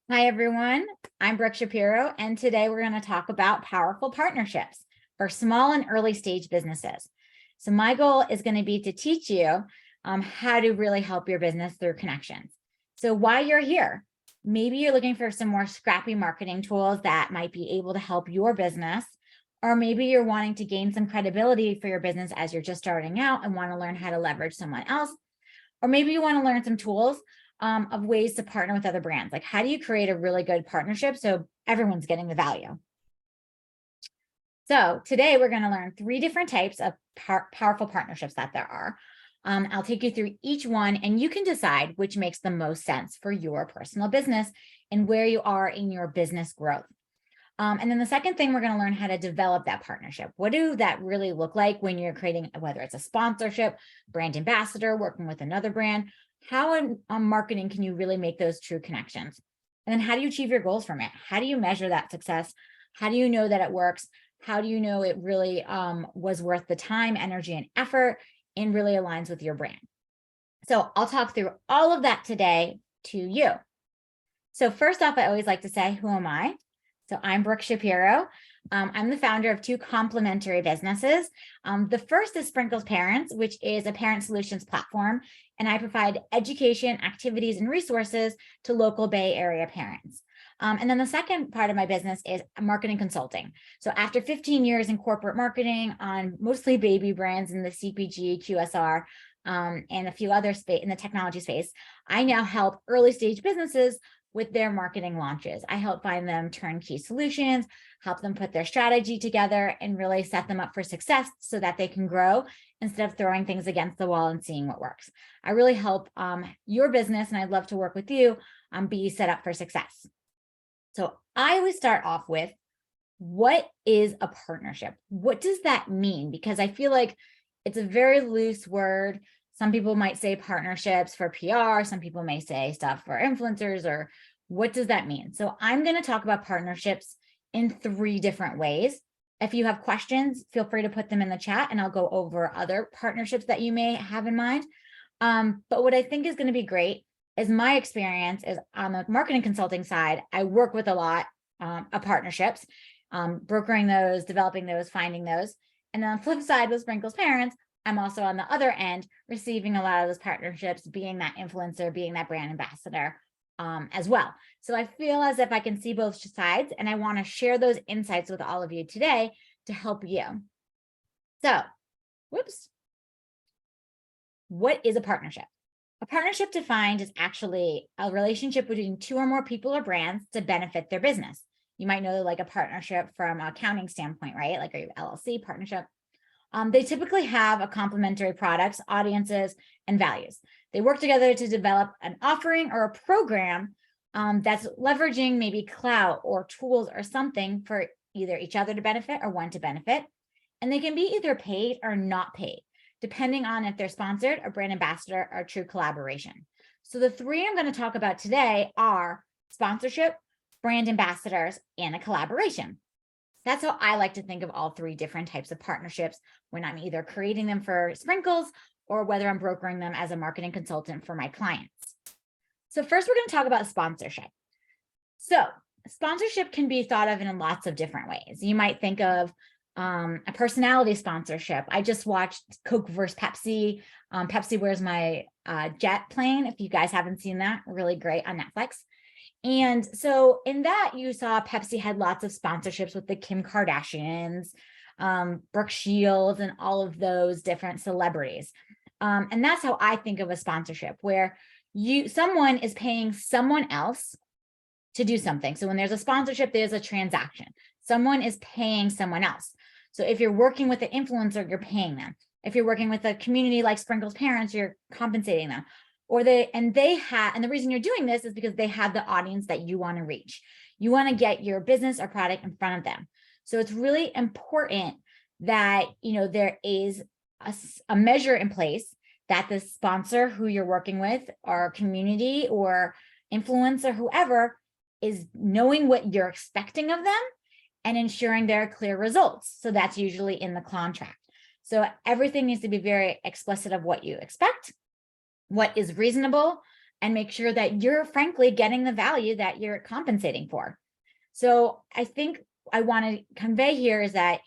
Hi, everyone. I'm Brooke Shapiro, and today we're going to talk about powerful partnerships for small and early stage businesses. So my goal is going to be to teach you how to really help your business through connections. So why you're here, maybe you're looking for some more scrappy marketing tools that might be able to help your business, or maybe you're wanting to gain some credibility for your business as you're just starting out and want to learn how to leverage someone else, or maybe you want to learn some tools of ways to partner with other brands. Like, how do you create a really good partnership so everyone's getting the value? So today we're going to learn 3 different types of powerful partnerships that there are. I'll take you through each one, and you can decide which makes the most sense for your personal business and where you are in your business growth. And then the second thing, we're going to learn how to develop that partnership. What do that really look like when you're creating, whether it's a sponsorship, brand ambassador, working with another brand? How in marketing can you really make those true connections? And then how do you achieve your goals from it? How do you measure that success? How do you know that it works? How do you know it really was worth the time, energy, and effort, and really aligns with your brand? So I'll talk through all of that today to you. So first off, I always like to say, who am I? So I'm Brooke Shapiro. I'm the founder of 2 complementary businesses. The first is Sprinkles Parents, which is a parent solutions platform, and I provide education, activities, and resources to local Bay Area parents. And then the second part of my business is marketing consulting. So after 15 years in corporate marketing on mostly baby brands in the CPG, QSR, and a few other space in the technology space, I now help early stage businesses with their marketing launches. I help find them turnkey solutions, help them put their strategy together, and really set them up for success so that they can grow instead of throwing things against the wall and seeing what works. I really help your business, and I'd love to work with you, be set up for success. So I always start off with, what is a partnership? What does that mean? Because I feel like it's a very loose word. Some people might say partnerships for PR. Some people may say stuff for influencers, or what does that mean? So I'm going to talk about partnerships in 3 different ways. If you have questions, feel free to put them in the chat, and I'll go over other partnerships that you may have in mind. But what I think is going to be great is my experience is on the marketing consulting side. I work with a lot of partnerships, brokering those, developing those, finding those. And then on the flip side with Sprinkles Parents, I'm also on the other end, receiving a lot of those partnerships, being that influencer, being that brand ambassador as well. So I feel as if I can see both sides, and I want to share those insights with all of you today to help you. So, what is a partnership? A partnership defined is actually a relationship between 2 or more people or brands to benefit their business. You might know, like, a partnership from an accounting standpoint, right? Like a LLC partnership. They typically have a complementary products, audiences, and values. They work together to develop an offering or a program that's leveraging maybe clout or tools or something for either each other to benefit or one to benefit. And they can be either paid or not paid, depending on if they're sponsored, a brand ambassador, or true collaboration. So the 3 I'm going to talk about today are sponsorship, brand ambassadors, and a collaboration. That's how I like to think of all 3 different types of partnerships when I'm either creating them for Sprinkles or whether I'm brokering them as a marketing consultant for my clients. So first, we're going to talk about sponsorship. So sponsorship can be thought of in lots of different ways. You might think of a personality sponsorship. I just watched Coke versus Pepsi. Pepsi Wears My Jet plane. If you guys haven't seen that, really great on Netflix. And so in that, you saw Pepsi had lots of sponsorships with the Kim Kardashians, Brooke Shields, and all of those different celebrities. And that's how I think of a sponsorship, where someone is paying someone else to do something. So when there's a sponsorship, there's a transaction. Someone is paying someone else. So if you're working with an influencer, you're paying them. If you're working with a community like Sprinkles Parents, you're compensating them. And the reason you're doing this is because they have the audience that you want to reach. You want to get your business or product in front of them. So it's really important that, there is a measure in place that the sponsor who you're working with, or community or influencer, whoever, is knowing what you're expecting of them and ensuring there are clear results. So that's usually in the contract. So everything needs to be very explicit of what you expect, what is reasonable, and make sure that you're frankly getting the value that you're compensating for. So I think I want to convey here is that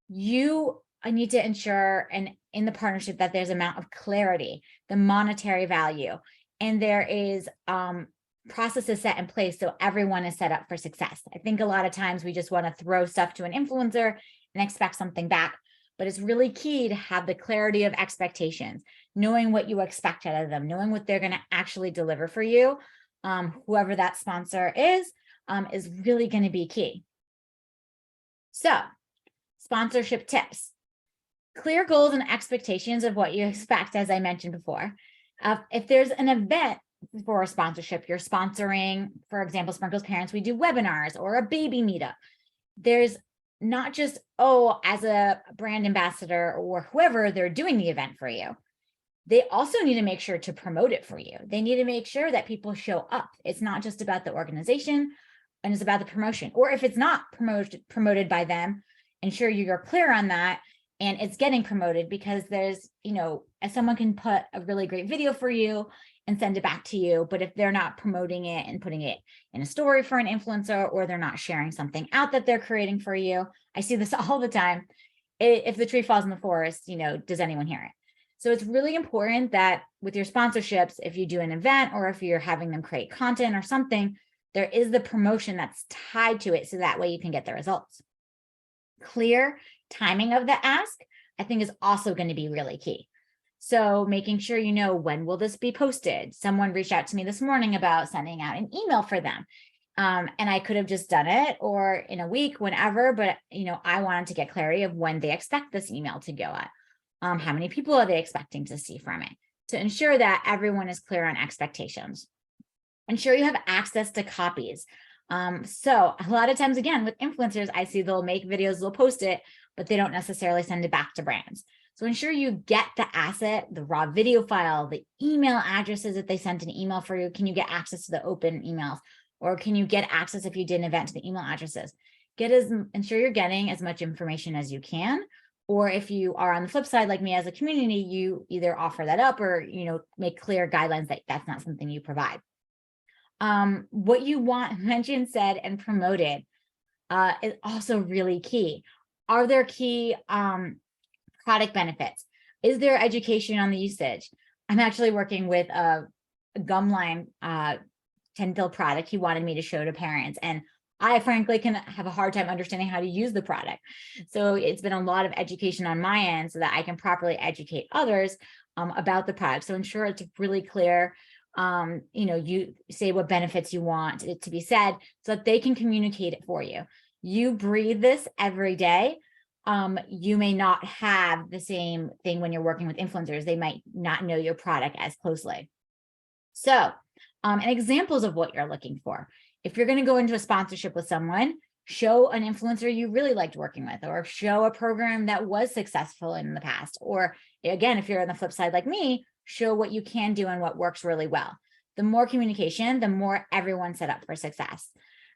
you need to ensure and in the partnership that there's amount of clarity, the monetary value, and there is processes set in place so everyone is set up for success. I think a lot of times we just want to throw stuff to an influencer and expect something back, but it's really key to have the clarity of expectations, knowing what you expect out of them, knowing what they're going to actually deliver for you. Whoever that sponsor is really going to be key. So, sponsorship tips. Clear goals and expectations of what you expect, as I mentioned before. If there's an event for a sponsorship, you're sponsoring, for example, Sprinkles Parents, we do webinars or a baby meetup. There's not just, as a brand ambassador or whoever, they're doing the event for you. They also need to make sure to promote it for you. They need to make sure that people show up. It's not just about the organization, and it's about the promotion. Or if it's not promoted by them, ensure you're clear on that and it's getting promoted, because there's, as someone can put a really great video for you and send it back to you, but if they're not promoting it and putting it in a story for an influencer, or they're not sharing something out that they're creating for you, I see this all the time. If the tree falls in the forest, does anyone hear it? So it's really important that with your sponsorships, if you do an event or if you're having them create content or something, there is the promotion that's tied to it, so that way you can get the results. Clear timing of the ask, I think, is also going to be really key. So making sure when will this be posted? Someone reached out to me this morning about sending out an email for them. And I could have just done it or in a week, whenever, but I wanted to get clarity of when they expect this email to go out. How many people are they expecting to see from it, to ensure that everyone is clear on expectations. Ensure you have access to copies. So a lot of times, again, with influencers, I see they'll make videos, they'll post it, but they don't necessarily send it back to brands. So ensure you get the asset, the raw video file, the email addresses that they sent an email for you. Can you get access to the open emails? Or can you get access, if you did an event, to the email addresses? Ensure you're getting as much information as you can. Or if you are on the flip side, like me as a community, you either offer that up or, make clear guidelines that that's not something you provide. What you want mentioned, said, and promoted is also really key. Are there key product benefits? Is there education on the usage? I'm actually working with a gum line 10-pill product he wanted me to show to parents, and I frankly can have a hard time understanding how to use the product. So it's been a lot of education on my end so that I can properly educate others about the product. So ensure it's really clear. You say what benefits you want it to be said so that they can communicate it for you. You breathe this every day. You may not have the same thing when you're working with influencers. They might not know your product as closely. So, and examples of what you're looking for. If you're going to go into a sponsorship with someone, show an influencer you really liked working with, or show a program that was successful in the past. Or again, if you're on the flip side like me, show what you can do and what works really well. The more communication, the more everyone's set up for success,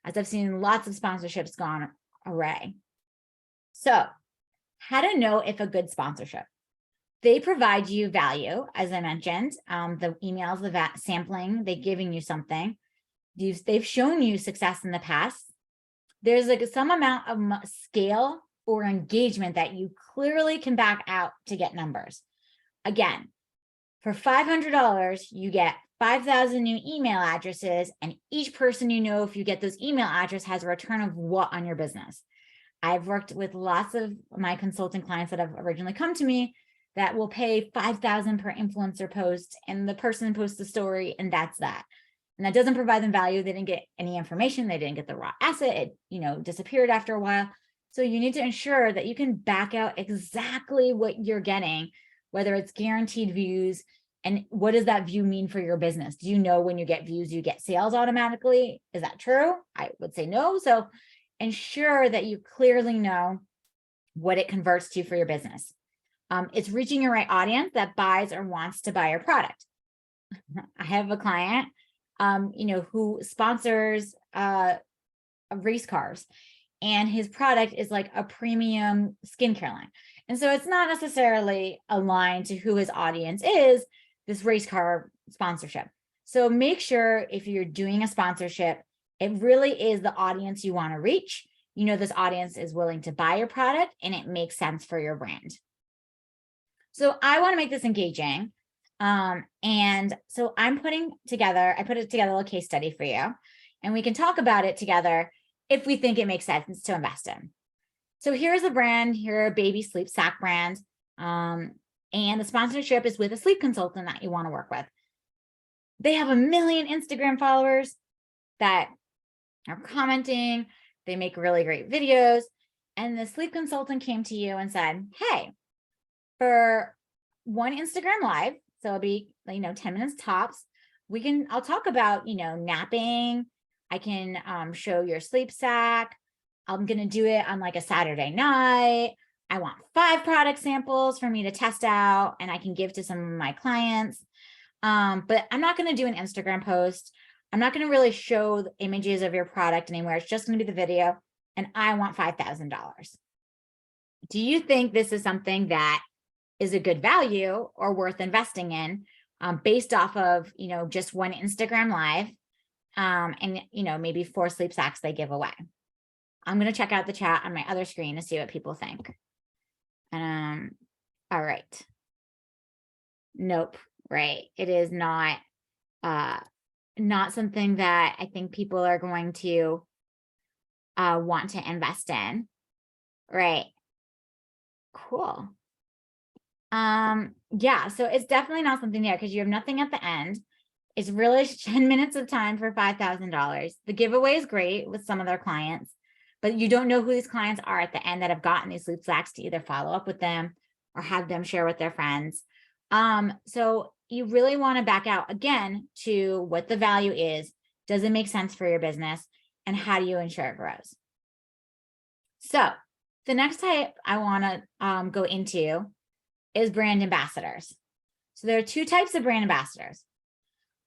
as I've seen lots of sponsorships gone awry. So how to know if a good sponsorship? They provide you value, as I mentioned, the emails, the sampling, they're giving you something. They've shown you success in the past. There's like some amount of scale or engagement that you clearly can back out to get numbers. Again, for $500, you get 5,000 new email addresses, and each person if you get those email addresses has a return of what on your business. I've worked with lots of my consulting clients that have originally come to me that will pay $5,000 per influencer post, and the person posts the story, and that's that. And that doesn't provide them value. They didn't get any information. They didn't get the raw asset. It, disappeared after a while. So you need to ensure that you can back out exactly what you're getting, whether it's guaranteed views, and what does that view mean for your business? Do you know when you get views, you get sales automatically? Is that true? I would say no. So ensure that you clearly know what it converts to for your business. It's reaching your right audience that buys or wants to buy your product. I have a client, who sponsors race cars, and his product is like a premium skincare line. And so it's not necessarily aligned to who his audience is, this race car sponsorship. So make sure if you're doing a sponsorship, it really is the audience you want to reach. You know, this audience is willing to buy your product and it makes sense for your brand. So I want to make this engaging. And so I put it together a little case study for you, and we can talk about it together if we think it makes sense to invest in. So here's a brand, here a baby sleep sack brand. And the sponsorship is with a sleep consultant that you want to work with. They have 1 million Instagram followers that are commenting. They make really great videos. And the sleep consultant came to you and said, hey, for one Instagram live, so it'll be, 10 minutes tops, I'll talk about, napping. I can show your sleep sack. I'm going to do it on like a Saturday night. I want 5 product samples for me to test out and I can give to some of my clients. But I'm not going to do an Instagram post. I'm not going to really show the images of your product anywhere. It's just going to be the video, and I want $5,000. Do you think this is something that is a good value or worth investing in, based off of, just one Instagram live, and, maybe 4 sleep sacks they give away? I'm going to check out the chat on my other screen to see what people think. All right. Nope. Right. It is not something that I think people are going to want to invest in. Right. Cool. Yeah, so it's definitely not something there because you have nothing at the end. It's really 10 minutes of time for $5,000. The giveaway is great with some of their clients, but you don't know who these clients are at the end that have gotten these sleep sacks to either follow up with them or have them share with their friends. So you really want to back out again to what the value is. Does it make sense for your business? And how do you ensure it grows? So the next type I want to go into is brand ambassadors. So there are 2 types of brand ambassadors.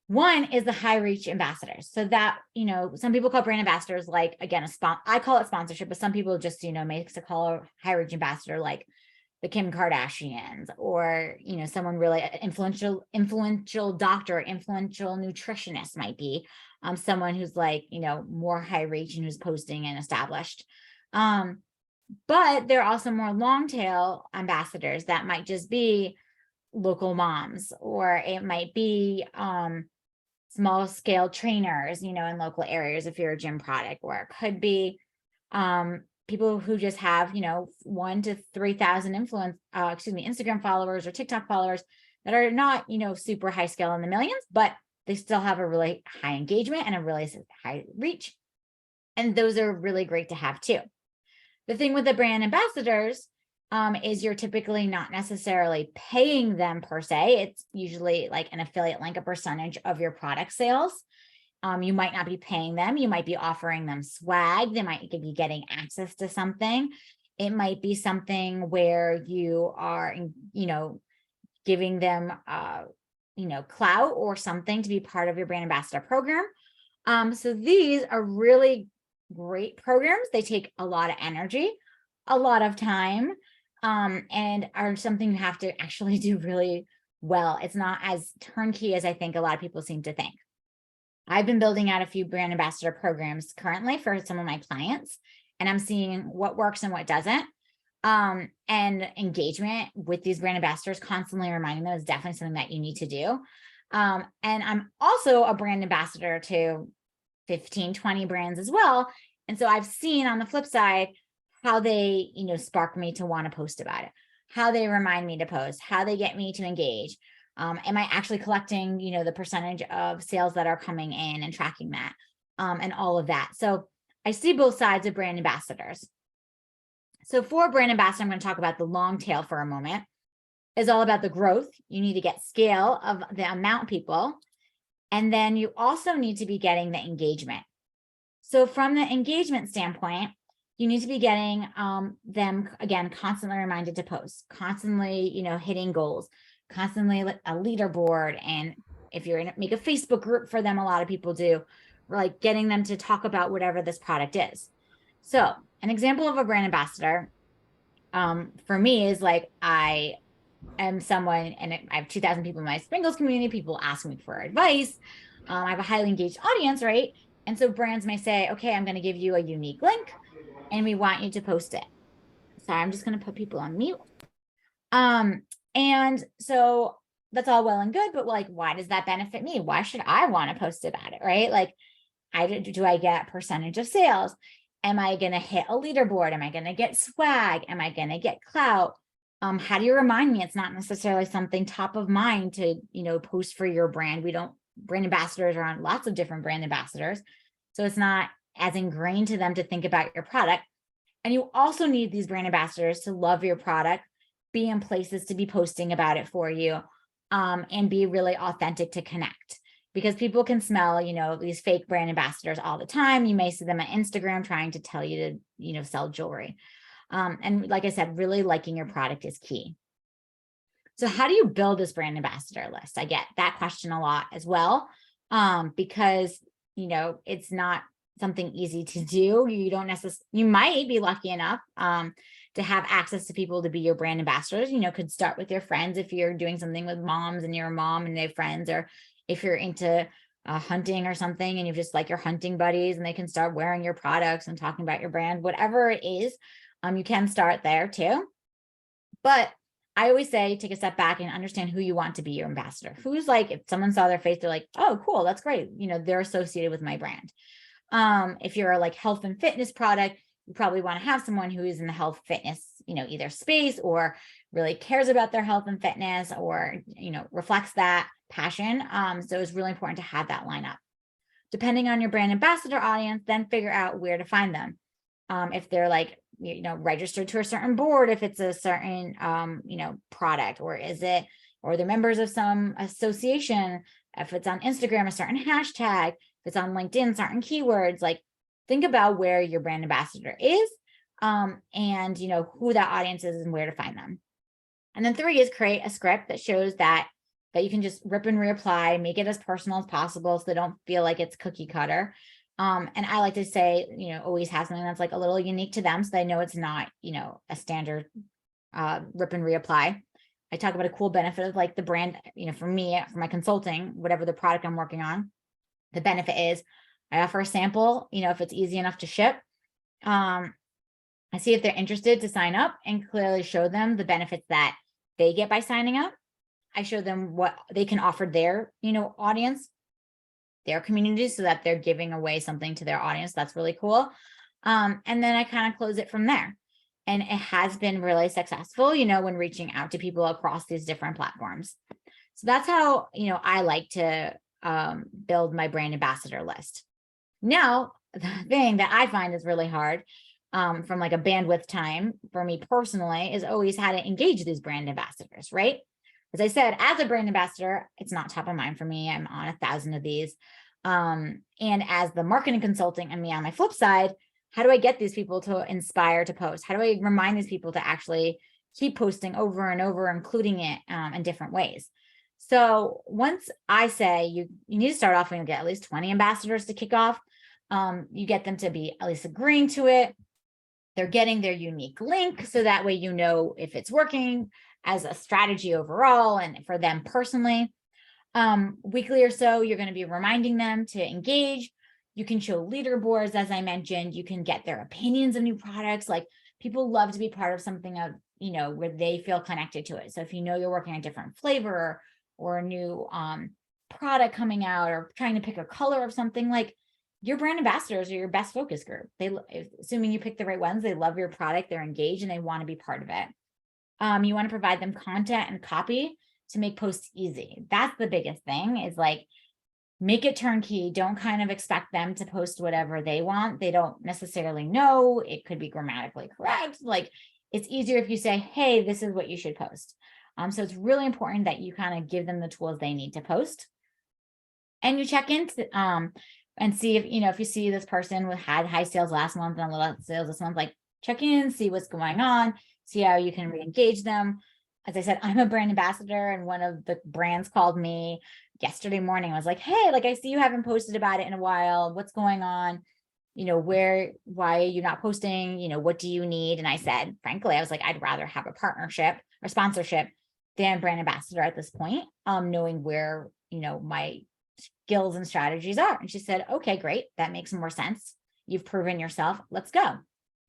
One is the high reach ambassadors. So that, some people call brand ambassadors, like, again, I call it sponsorship, but some people just, makes a call a high reach ambassador, like the Kim Kardashians, or, someone really influential doctor, influential nutritionist might be, someone who's like, more high reach and who's posting and established. But there are also more long tail ambassadors that might just be local moms, or it might be small scale trainers, in local areas if you're a gym product, or it could be people who just have, 1 to 3,000 Instagram followers or TikTok followers that are not, super high scale in the millions, but they still have a really high engagement and a really high reach. And those are really great to have too. The thing with the brand ambassadors is you're typically not necessarily paying them per se. It's usually like an affiliate link, a percentage of your product sales. You might not be paying them. You might be offering them swag. They might be getting access to something. It might be something where you are, giving them, clout or something to be part of your brand ambassador program. So these are really great programs. They take a lot of energy, a lot of time, and are something you have to actually do really well. It's not as turnkey as I think a lot of people seem to think. I've been building out a few brand ambassador programs currently for some of my clients, and I'm seeing what works and what doesn't. And engagement with these brand ambassadors, constantly reminding them, is definitely something that you need to do. And I'm also a brand ambassador to 15, 20 brands as well. And so I've seen on the flip side how they, spark me to want to post about it, how they remind me to post, how they get me to engage. Am I actually collecting, the percentage of sales that are coming in and tracking that, and all of that. So I see both sides of brand ambassadors. So for brand ambassador, I'm going to talk about the long tail for a moment. It's all about the growth. You need to get scale of the amount of people. And then you also need to be getting the engagement. So from the engagement standpoint, you need to be getting them, again, constantly reminded to post, constantly, hitting goals, constantly a leaderboard. And if you're going to make a Facebook group for them, a lot of people do, like getting them to talk about whatever this product is. So an example of a brand ambassador for me is like, I am someone, and I have 2,000 people in my sprinkles community, people ask me for advice. I have a highly engaged audience, right? And so brands may say, okay, I'm going to give you a unique link and we want you to post it. So I'm just going to put people on mute. And so that's all well and good, but like, why does that benefit me? Why should I want to post about it, right? Like, do I get percentage of sales? Am I going to hit a leaderboard? Am I going to get swag? Am I going to get clout? How do you remind me? It's not necessarily something top of mind to, post for your brand. Brand ambassadors are on lots of different brand ambassadors. So it's not as ingrained to them to think about your product. And you also need these brand ambassadors to love your product, be in places to be posting about it for you, and be really authentic to connect. Because people can smell, these fake brand ambassadors all the time. You may see them on Instagram trying to tell you to, sell jewelry. And like I said, really liking your product is key. So how do you build this brand ambassador list? I get that question a lot as well, because, it's not something easy to do. You might be lucky enough to have access to people to be your brand ambassadors. Could start with your friends if you're doing something with moms and you're a mom and they have friends, or if you're into hunting or something and you just like your hunting buddies and they can start wearing your products and talking about your brand, whatever it is, you can start there too. But I always say, take a step back and understand who you want to be your ambassador. Who's like, if someone saw their face, they're like, oh, cool, that's great. They're associated with my brand. If you're like health and fitness product, you probably want to have someone who is in the health fitness, either space or really cares about their health and fitness, or, reflects that passion. So it's really important to have that lineup. Depending on your brand ambassador audience, then figure out where to find them. If they're like, registered to a certain board, if it's a certain, product, or they're members of some association, if it's on Instagram, a certain hashtag, if it's on LinkedIn, certain keywords, like think about where your brand ambassador is, and who that audience is and where to find them. And then 3 is create a script that shows that you can just rip and reapply, make it as personal as possible so they don't feel like it's cookie cutter. And I like to say, always have something that's like a little unique to them so they know it's not, a standard rip and reapply. I talk about a cool benefit of like the brand, for me, for my consulting, whatever the product I'm working on, the benefit is I offer a sample, if it's easy enough to ship. I see if they're interested to sign up and clearly show them the benefits that they get by signing up. I show them what they can offer their, audience, their community, so that they're giving away something to their audience. That's really cool. And then I kind of close it from there. And it has been really successful, when reaching out to people across these different platforms. So that's how, I like to build my brand ambassador list. Now, the thing that I find is really hard from like a bandwidth time for me personally is always how to engage these brand ambassadors, right? As I said, as a brand ambassador, it's not top of mind for me. I'm on 1,000 of these. And as the marketing consulting and me on my flip side, how do I get these people to inspire to post? How do I remind these people to actually keep posting over and over, including it in different ways? So once I say you need to start off and get at least 20 ambassadors to kick off, you get them to be at least agreeing to it. They're getting their unique link. So that way, if it's working as a strategy overall and for them personally. Weekly or so, you're going to be reminding them to engage. You can show leaderboards, as I mentioned. You can get their opinions of new products. Like people love to be part of something of, where they feel connected to it. So if you're working on a different flavor or a new product coming out, or trying to pick a color of something, like your brand ambassadors are your best focus group. Assuming you pick the right ones, they love your product, they're engaged, and they want to be part of it. You want to provide them content and copy to make posts easy. That's the biggest thing, is like, make it turnkey. Don't kind of expect them to post whatever they want. They don't necessarily know. It could be grammatically correct. Like, it's easier if you say, hey, this is what you should post. So it's really important that you kind of give them the tools they need to post. And you check in and see if you see this person had high sales last month and a little sales this month, like check in, see what's going on, see how you can re-engage them. As I said, I'm a brand ambassador, and one of the brands called me yesterday morning. I was like, hey, I see you haven't posted about it in a while. What's going on? Why are you not posting? What do you need? And I said, frankly, I was like, I'd rather have a partnership or sponsorship than brand ambassador at this point, knowing where, my skills and strategies are. And she said, okay, great. That makes more sense. You've proven yourself. Let's go.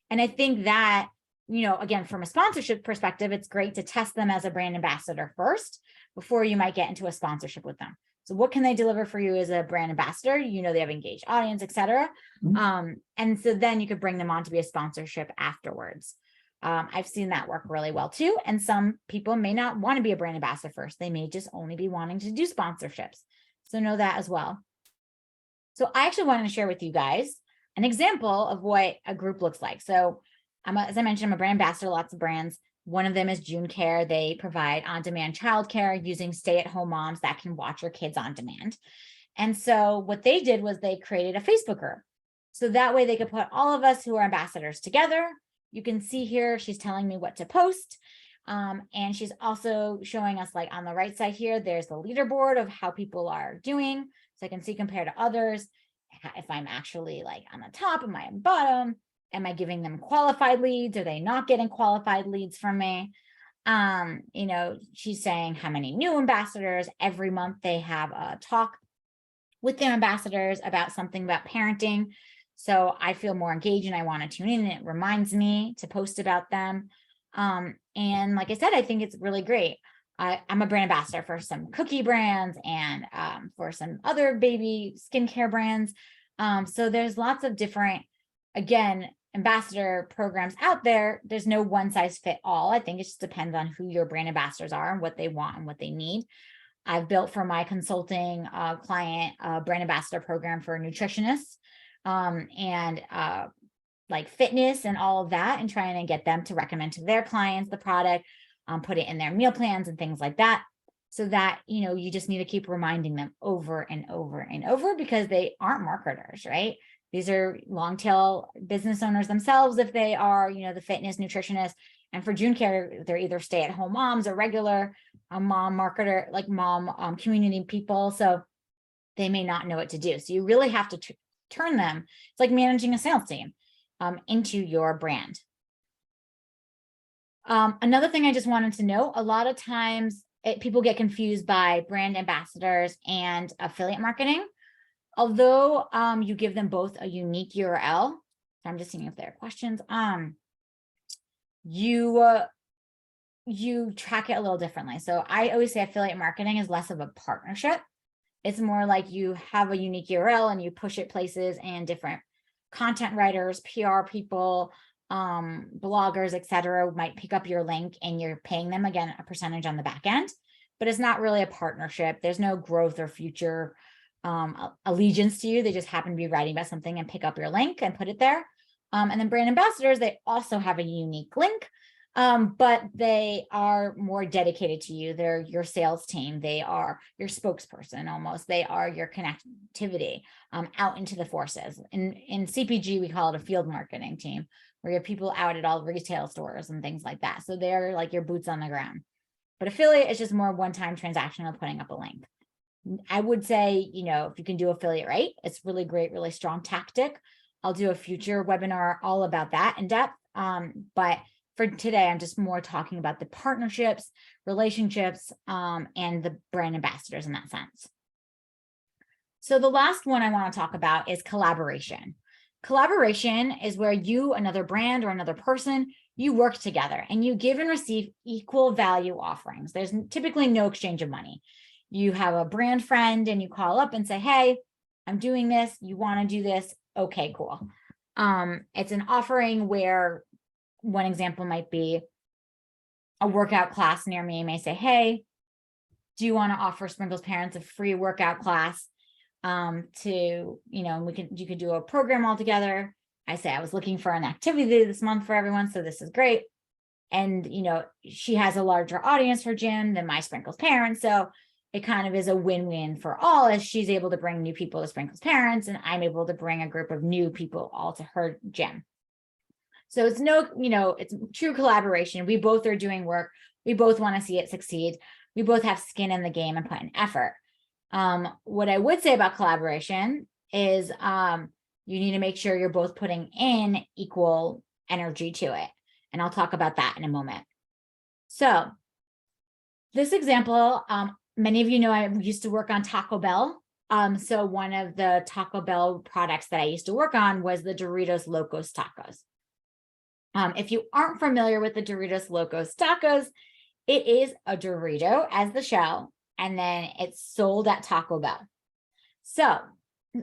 And I think that, again, from a sponsorship perspective, it's great to test them as a brand ambassador first before you might get into a sponsorship with them. So what can they deliver for you as a brand ambassador? They have engaged audience, et cetera. And so then you could bring them on to be a sponsorship afterwards. I've seen that work really well too. And some people may not want to be a brand ambassador first. They may just only be wanting to do sponsorships. So know that as well. So I actually wanted to share with you guys an example of what a group looks like. So as I mentioned, I'm a brand ambassador, lots of brands. One of them is June Care. They provide on-demand childcare using stay-at-home moms that can watch your kids on demand. And so what they did was they created a Facebook group. So that way they could put all of us who are ambassadors together. You can see here, she's telling me what to post. And she's also showing us, like on the right side here, there's the leaderboard of how people are doing. So I can see compared to others, if I'm actually like on the top, am I on bottom? Am I giving them qualified leads? Are they not getting qualified leads from me? She's saying how many new ambassadors. Every month they have a talk with their ambassadors about something about parenting. So I feel more engaged and I want to tune in, and it reminds me to post about them. And like I said, I think it's really great. I'm a brand ambassador for some cookie brands and for some other baby skincare brands. So there's lots of different, again, ambassador programs out there. There's no one size fit all. I think it just depends on who your brand ambassadors are and what they want and what they need. I've built for my consulting client a brand ambassador program for nutritionists and like fitness and all of that, and trying to get them to recommend to their clients the product, put it in their meal plans and things like that. So that, you just need to keep reminding them over and over and over, because they aren't marketers, right? These are long tail business owners themselves, if they are, the fitness nutritionist. And for June Care, they're either stay-at-home moms or regular mom marketer, like mom community people. So they may not know what to do. So you really have to turn them. It's like managing a sales team into your brand. Another thing I just wanted to note, a lot of times people get confused by brand ambassadors and affiliate marketing. Although you give them both a unique URL, so I'm just seeing if there are questions. You track it a little differently. So I always say affiliate marketing is less of a partnership. It's more like you have a unique URL and you push it places, and different content writers, PR people, bloggers, etc., might pick up your link, and you're paying them, again, a percentage on the back end, but it's not really a partnership. There's no growth or future allegiance to you. They just happen to be writing about something and pick up your link and put it there. And then brand ambassadors, they also have a unique link, but they are more dedicated to you. They're your sales team. They are your spokesperson almost. They are your connectivity out into the forces. In CPG, we call it a field marketing team, where you have people out at all retail stores and things like that. So they're like your boots on the ground. But affiliate is just more one-time transactional, putting up a link. I would say, if you can do affiliate right, it's really great, really strong tactic. I'll do a future webinar all about that in depth. But for today, I'm just more talking about the partnerships, relationships, and the brand ambassadors in that sense. So the last one I want to talk about is collaboration. Collaboration is where you, another brand or another person, you work together and you give and receive equal value offerings. There's typically no exchange of money. You have a brand friend and you call up and say, hey, I'm doing this. You want to do this? Okay, cool. It's an offering where one example might be a workout class near me may say, hey, do you want to offer Sprinkles parents a free workout class you could do a program all together. I say, I was looking for an activity this month for everyone, so this is great. And, she has a larger audience for gym than my Sprinkles parents. So it kind of is a win-win for all, as she's able to bring new people to Sprinkles parents, and I'm able to bring a group of new people all to her gym. So it's it's true collaboration. We both are doing work. We both want to see it succeed. We both have skin in the game and put in effort. What I would say about collaboration is you need to make sure you're both putting in equal energy to it. And I'll talk about that in a moment. So This example, many of you know I used to work on Taco Bell. So one of the Taco Bell products that I used to work on was the Doritos Locos Tacos. If you aren't familiar with the Doritos Locos Tacos, it is a Dorito as the shell, and then it's sold at Taco Bell. So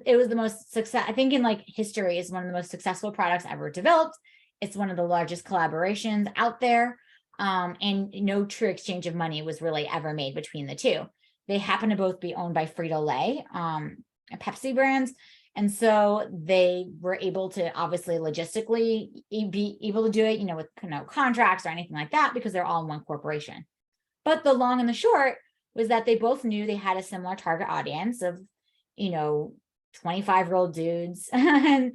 it was the most success, I think in like history, is one of the most successful products ever developed. It's one of the largest collaborations out there. And no true exchange of money was really ever made between the two. They happen to both be owned by Frito-Lay, Pepsi brands. And so they were able to obviously logistically be able to do it, with no contracts or anything like that, because they're all in one corporation. But the long and the short was that they both knew they had a similar target audience of, 25-year-old dudes. and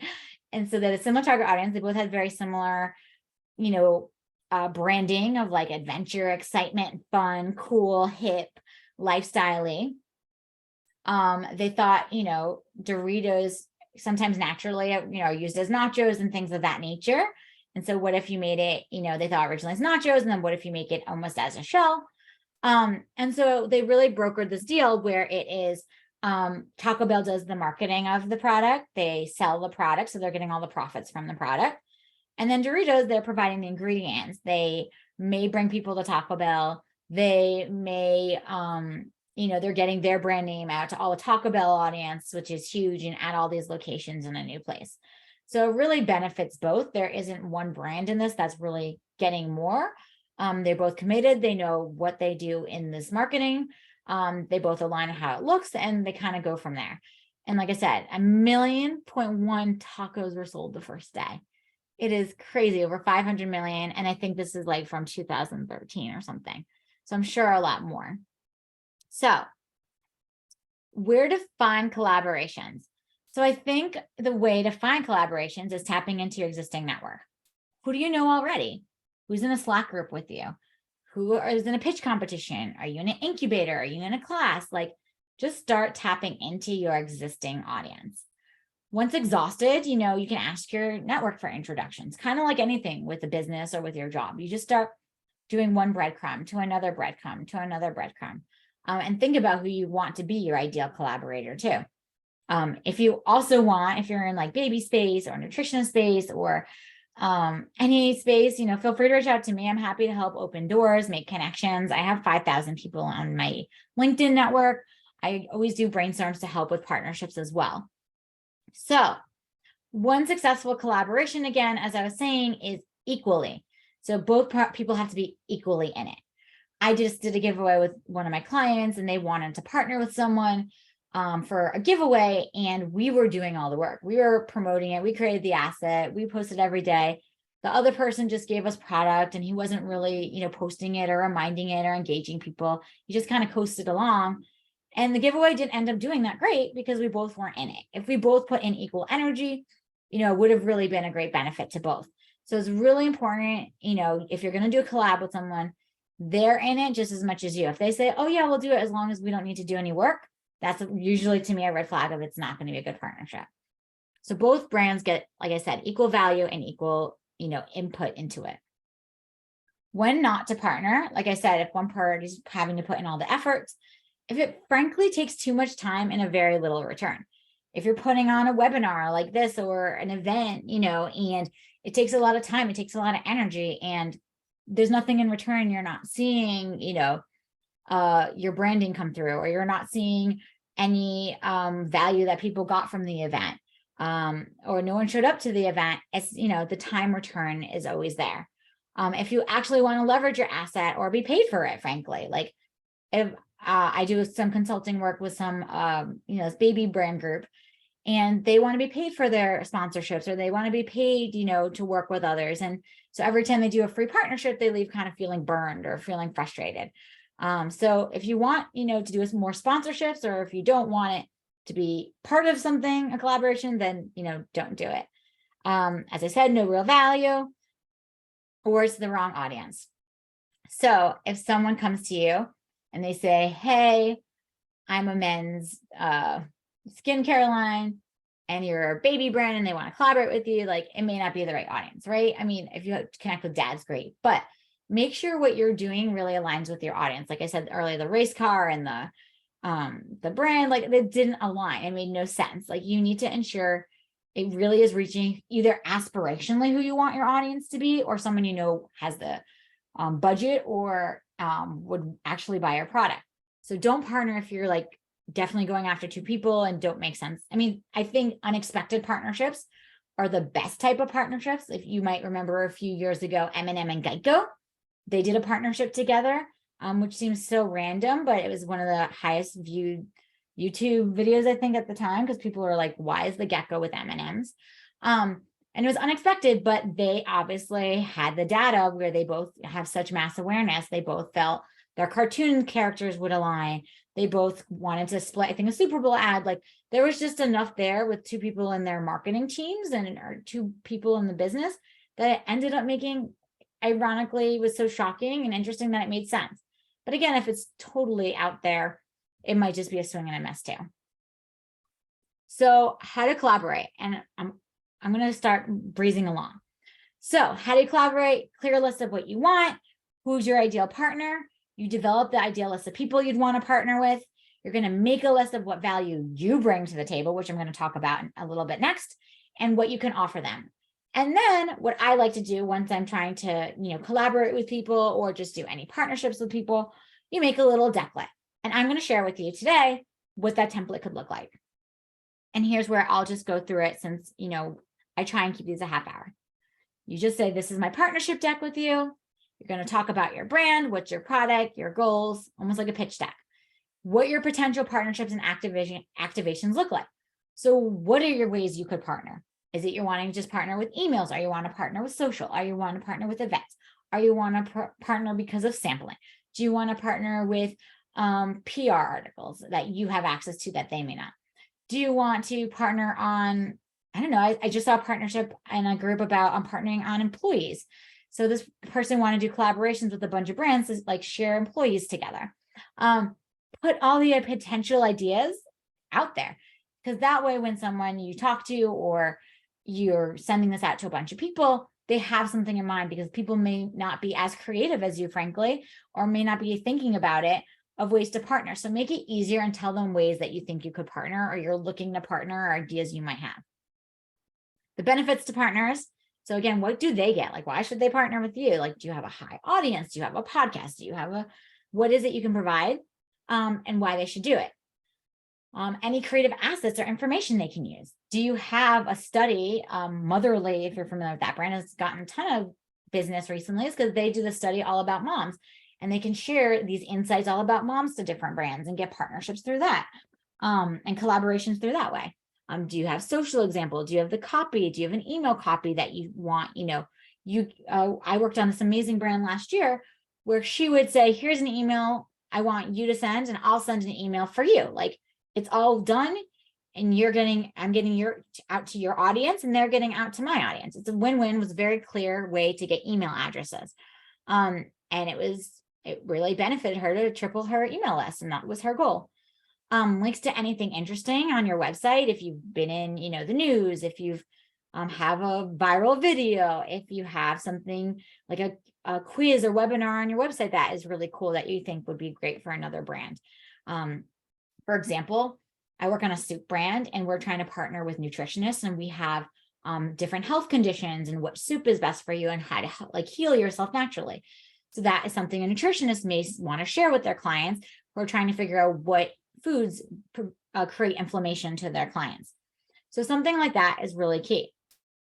so that a similar target audience, they both had very similar, branding of like adventure, excitement, fun, cool, hip, lifestyle-y. They thought, Doritos sometimes naturally, are used as nachos and things of that nature. And so what if you made it, they thought originally as nachos, and then what if you make it almost as a shell? And so they really brokered this deal where it is, Taco Bell does the marketing of the product. They sell the product, so they're getting all the profits from the product. And then Doritos, they're providing the ingredients. They may bring people to Taco Bell. They may, they're getting their brand name out to all the Taco Bell audience, which is huge, and at all these locations in a new place. So it really benefits both. There isn't one brand in this that's really getting more. They're both committed. They know what they do in this marketing. They both align on how it looks, and they kind of go from there. And like I said, 1.1 million tacos were sold the first day. It is crazy, over 500 million. And I think this is like from 2013 or something. So I'm sure a lot more. So where to find collaborations? So I think the way to find collaborations is tapping into your existing network. Who do you know already? Who's in a Slack group with you? Who is in a pitch competition? Are you in an incubator? Are you in a class? Like, just start tapping into your existing audience. Once exhausted, you can ask your network for introductions, kind of like anything with a business or with your job. You just start doing one breadcrumb to another breadcrumb to another breadcrumb, and think about who you want to be your ideal collaborator too. If you also want, if you're in like baby space or nutrition space or any space, feel free to reach out to me. I'm happy to help open doors, make connections. I have 5,000 people on my LinkedIn network. I always do brainstorms to help with partnerships as well. So one successful collaboration, again, as I was saying, is equally. So both people have to be equally in it. I just did a giveaway with one of my clients, and they wanted to partner with someone for a giveaway, and we were doing all the work. We were promoting it. We created the asset. We posted every day. The other person just gave us product, and he wasn't really, posting it or reminding it or engaging people. He just kind of coasted along. And the giveaway didn't end up doing that great because we both weren't in it. If we both put in equal energy, it would have really been a great benefit to both. So it's really important, if you're going to do a collab with someone, they're in it just as much as you. If they say, oh yeah, we'll do it as long as we don't need to do any work, that's usually to me a red flag of it's not going to be a good partnership. So both brands get, like I said, equal value and equal, input into it. When not to partner, like I said, if one party is having to put in all the efforts, if it frankly takes too much time and a very little return. If you're putting on a webinar like this or an event, and it takes a lot of time, it takes a lot of energy, and there's nothing in return, you're not seeing, your branding come through, or you're not seeing any value that people got from the event, or no one showed up to the event, it's, the time return is always there. If you actually want to leverage your asset or be paid for it, frankly, like if I do some consulting work with some, this baby brand group, and they want to be paid for their sponsorships, or they want to be paid, to work with others. And so every time they do a free partnership, they leave kind of feeling burned or feeling frustrated. So if you want, to do more sponsorships, or if you don't want it to be part of something, a collaboration, then, don't do it. As I said, no real value, or it's the wrong audience. So if someone comes to you and they say, hey, I'm a men's skincare line, and you're a baby brand, and they want to collaborate with you, like, it may not be the right audience, right? I mean, if you connect with dads, great. But make sure what you're doing really aligns with your audience. Like I said earlier, the race car and the brand, like it didn't align. It made no sense. Like you need to ensure it really is reaching either aspirationally who you want your audience to be, or someone you know has the budget or would actually buy your product. So don't partner if you're like definitely going after two people and don't make sense. I mean, I think unexpected partnerships are the best type of partnerships. If you might remember a few years ago, M&M and Geico, they did a partnership together, which seems so random, but it was one of the highest viewed YouTube videos, I think, at the time, because people were like, why is the gecko with M&Ms? And it was unexpected, but they obviously had the data where they both have such mass awareness. They both felt their cartoon characters would align. They both wanted to split, I think, a Super Bowl ad. Like there was just enough there with two people in their marketing teams and or two people in the business that it ended up making, ironically, was so shocking and interesting that it made sense. But again, if it's totally out there, it might just be a swing and a miss too. So how to collaborate, and I'm going to start breezing along. So how do you collaborate? Clear list of what you want. Who's your ideal partner? You develop the ideal list of people you'd want to partner with. You're going to make a list of what value you bring to the table, which I'm going to talk about a little bit next, and what you can offer them. And then what I like to do once I'm trying to, collaborate with people or just do any partnerships with people, you make a little decklet. And I'm going to share with you today what that template could look like. And here's where I'll just go through it since, I try and keep these a half hour. You just say, this is my partnership deck with you. You're going to talk about your brand, what's your product, your goals, almost like a pitch deck, what your potential partnerships and activations look like. So what are your ways you could partner? Is it you're wanting to just partner with emails? Are you want to partner with social? Are you want to partner with events? Are you want to partner because of sampling? Do you want to partner with PR articles that you have access to that they may not? Do you want to partner on, I don't know, I just saw a partnership in a group about partnering on employees. So this person wanted to do collaborations with a bunch of brands to like share employees together. Put all the potential ideas out there, because that way when someone you talk to or you're sending this out to a bunch of people, they have something in mind, because people may not be as creative as you, frankly, or may not be thinking about it of ways to partner. So make it easier and tell them ways that you think you could partner or you're looking to partner or ideas you might have. The benefits to partners. So again, what do they get? Like, why should they partner with you? Like, do you have a high audience? Do you have a podcast? Do you have what is it you can provide and why they should do it? Any creative assets or information they can use. Do you have a study? Motherly, if you're familiar with that brand, has gotten a ton of business recently, is because they do the study all about moms, and they can share these insights all about moms to different brands and get partnerships through that and collaborations through that way. Do you have social example? Do you have the copy? Do you have an email copy that you want? I worked on this amazing brand last year where she would say, here's an email I want you to send, and I'll send an email for you. Like, it's all done, and I'm getting out to your audience, and they're getting out to my audience. It's a win-win. It was a very clear way to get email addresses. And it really benefited her to triple her email list, and that was her goal. Links to anything interesting on your website. If you've been in, the news, if you've have a viral video, if you have something like a quiz or webinar on your website that is really cool that you think would be great for another brand. For example, I work on a soup brand, and we're trying to partner with nutritionists, and we have different health conditions and what soup is best for you and how to heal yourself naturally. So that is something a nutritionist may want to share with their clients who are trying to figure out what foods create inflammation to their clients. So something like that is really key.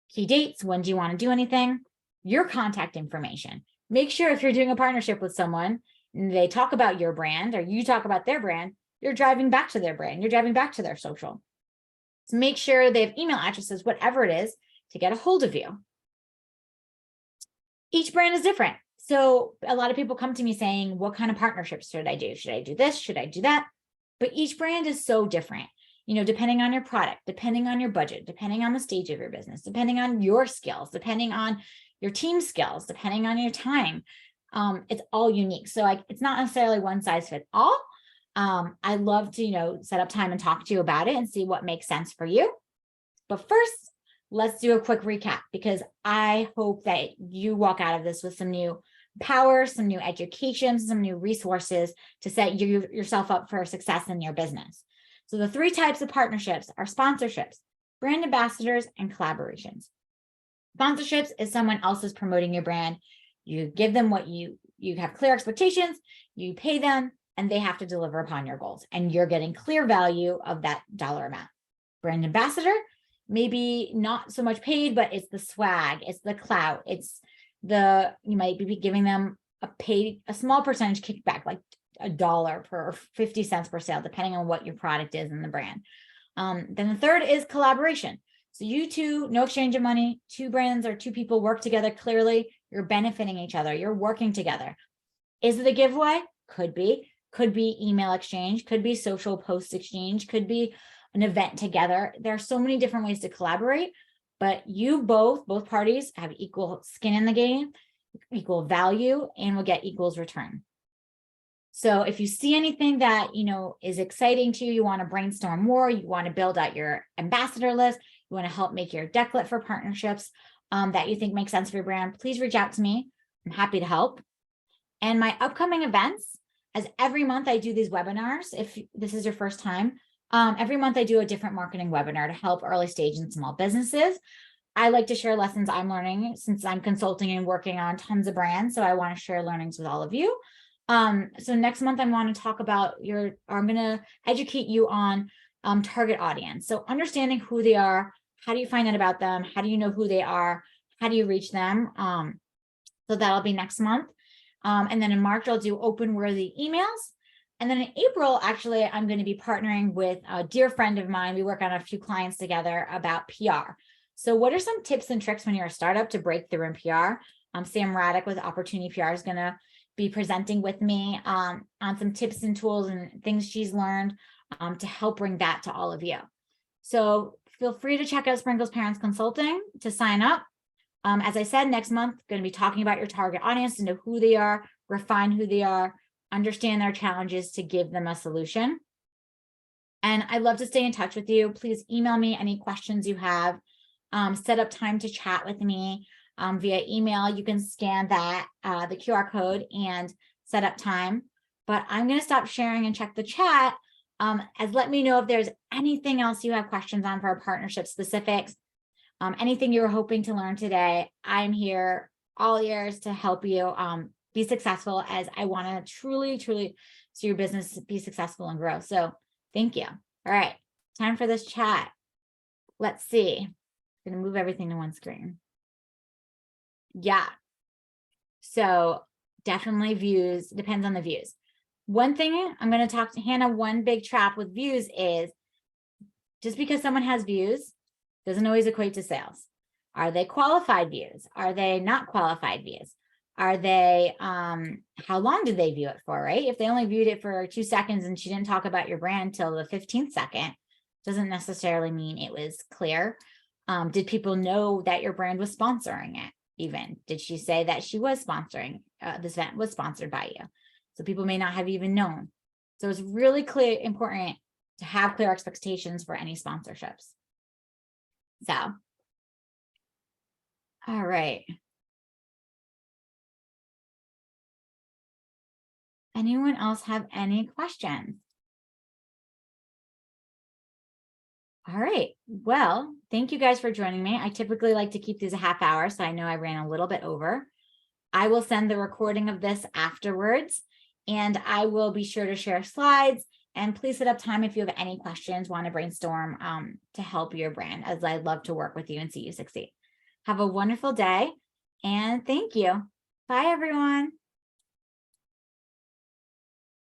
Key dates, when do you want to do anything? Your contact information. Make sure if you're doing a partnership with someone and they talk about your brand or you talk about their brand, you're driving back to their brand, you're driving back to their social. So make sure they have email addresses, whatever it is, to get a hold of you. Each brand is different. So a lot of people come to me saying, what kind of partnerships should I do? Should I do this? Should I do that? But each brand is so different, depending on your product, depending on your budget, depending on the stage of your business, depending on your skills, depending on your team skills, depending on your time. It's all unique. So it's not necessarily one size fits all. I love to, set up time and talk to you about it and see what makes sense for you. But first, let's do a quick recap, because I hope that you walk out of this with some new power, some new education, some new resources to set yourself up for success in your business. So the 3 types of partnerships are sponsorships, brand ambassadors, and collaborations. Sponsorships is someone else is promoting your brand. You give them what you have clear expectations, you pay them, and they have to deliver upon your goals. And you're getting clear value of that dollar amount. Brand ambassador, maybe not so much paid, but it's the swag, it's the clout, it's you might be giving them a small percentage kickback, like $1 per 50 cents per sale, depending on what your product is in the brand. Then the third is collaboration. So you two, no exchange of money, 2 brands or 2 people work together clearly, you're benefiting each other, you're working together. Is it a giveaway? Could be email exchange, could be social post exchange, could be an event together. There are so many different ways to collaborate, but you both parties have equal skin in the game, equal value, and will get equals return. So if you see anything that, is exciting to you, you want to brainstorm more, you want to build out your ambassador list, you want to help make your decklet for partnerships that you think make sense for your brand, please reach out to me. I'm happy to help. And my upcoming events, as every month I do these webinars, if this is your first time, every month I do a different marketing webinar to help early stage and small businesses. I like to share lessons I'm learning since I'm consulting and working on tons of brands. So I want to share learnings with all of you. So next month I want to talk about I'm going to educate you on target audience. So understanding who they are, how do you find out about them? How do you know who they are? How do you reach them? So that'll be next month. And then in March, I'll do open worthy emails. And then in April, actually, I'm going to be partnering with a dear friend of mine. We work on a few clients together about PR. So what are some tips and tricks when you're a startup to break through in PR? Sam Raddick with Opportunity PR is going to be presenting with me on some tips and tools and things she's learned to help bring that to all of you. So feel free to check out Sprinkles Parents Consulting to sign up. As I said, next month, going to be talking about your target audience, to know who they are, refine who they are, understand their challenges to give them a solution. And I'd love to stay in touch with you. Please email me any questions you have. Set up time to chat with me via email. You can scan that, the QR code, and set up time. But I'm going to stop sharing and check the chat. Let me know if there's anything else you have questions on for our partnership specifics. Anything you're hoping to learn today, I'm here all ears to help you be successful, as I want to truly see your business be successful and grow. So thank you. All right, time for this chat. Let's see. I'm going to move everything to one screen. Yeah. So definitely views, depends on the views. One thing I'm going to talk to Hannah, one big trap with views is just because someone has views doesn't always equate to sales. Are they qualified views? Are they not qualified views? Are they, how long did they view it for, right? If they only viewed it for 2 seconds and she didn't talk about your brand till the 15th second, doesn't necessarily mean it was clear. Did people know that your brand was sponsoring it even? Did she say that she was sponsoring, this event was sponsored by you? So people may not have even known. So it's really important to have clear expectations for any sponsorships. So, all right. Anyone else have any questions? All right. Well, thank you guys for joining me. I typically like to keep these a half hour, so I know I ran a little bit over. I will send the recording of this afterwards, and I will be sure to share slides. And please set up time if you have any questions, want to brainstorm to help your brand, as I'd love to work with you and see you succeed. Have a wonderful day, and thank you. Bye, everyone.